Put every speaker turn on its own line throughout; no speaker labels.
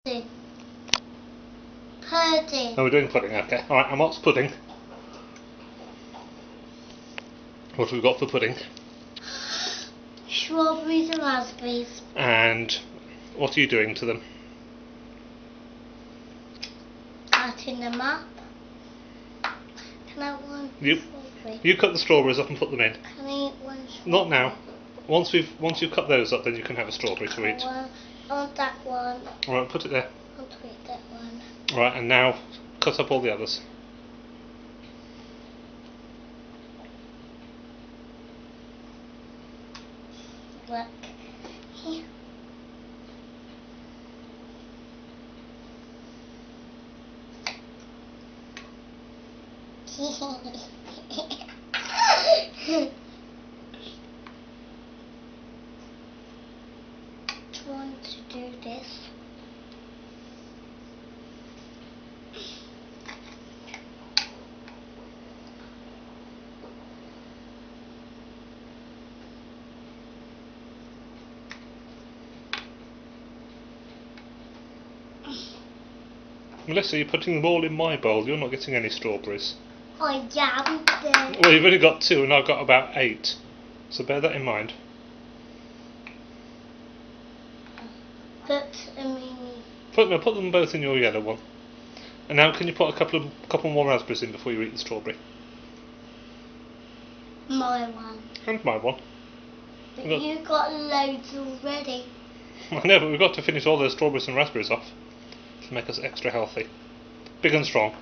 Pudding.
Oh, we're doing pudding, okay. Alright, and what's pudding? What have we got for pudding?
Strawberries and raspberries.
And what are you doing to them?
Cutting them up. Can I have one strawberry?
You cut the strawberries up and put them in.
Can I eat one strawberry?
Not now. Once you've cut those up, then you can have a strawberry to eat.
I want that one.
Alright, put it there.
I want to eat that one.
Alright, and now cut up all the others.
Look. Here. Trying to do this.
Melissa, you're putting them all in my bowl. You're not getting any strawberries.
I am then.
Well, you've only got 2 and I've got about 8. So bear that in mind. Put them both in your yellow one. And now can you put a couple more raspberries in before you eat the strawberry?
My one.
And my one.
But you got loads already.
I know, but we've got to finish all those strawberries and raspberries off to make us extra healthy. Big and strong.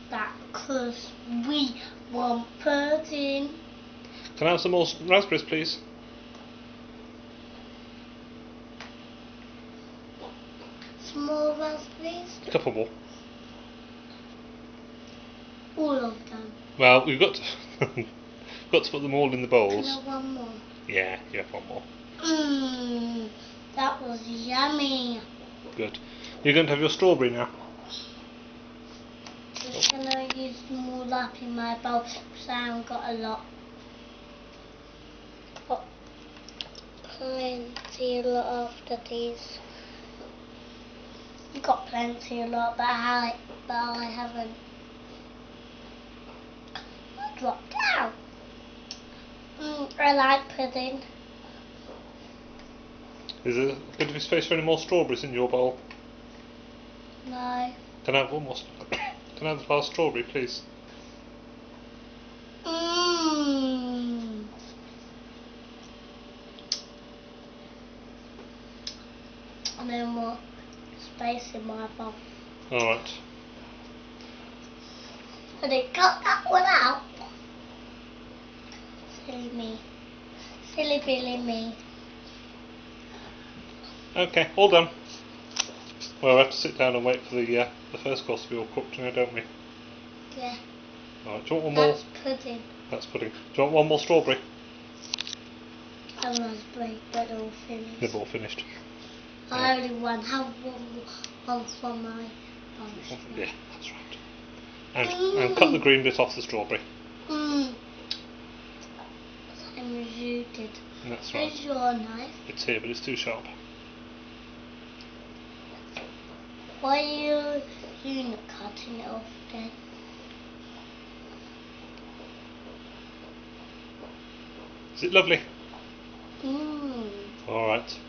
That's because we want pudding.
Can I have some more raspberries, please?
Small raspberries?
A couple more.
All of them.
Well, we've got to, got to put them all in the bowls.
Can I have one more?
Yeah, you have one more.
That was yummy.
Good. You're going to have your strawberry now.
Just gonna use them all up in my bowl because I haven't got a lot. Got plenty a lot after these. Got plenty a lot, but I haven't. I dropped out. I like pudding.
Is there going to be space for any more strawberries in your bowl?
No.
Can I have one more? Can I have the last strawberry, please?
No more space in my bowl.
Alright.
And it cut that one out. Silly me. Silly Billy me.
Okay, all done. Well, we have to sit down and wait for the first course to be all cooked now, don't we?
Yeah.
Alright, do you want one more?
That's pudding.
That's pudding. Do you want one more strawberry?
I was brave, but all finished.
They've all finished.
I only have one for my function.
Yeah, that's right. And cut the green bit off the strawberry.
Same as you did.
That's right.
Where's your knife?
It's here, but it's too sharp.
Why are you not cutting it off then?
Is it lovely?
Mmm.
Alright.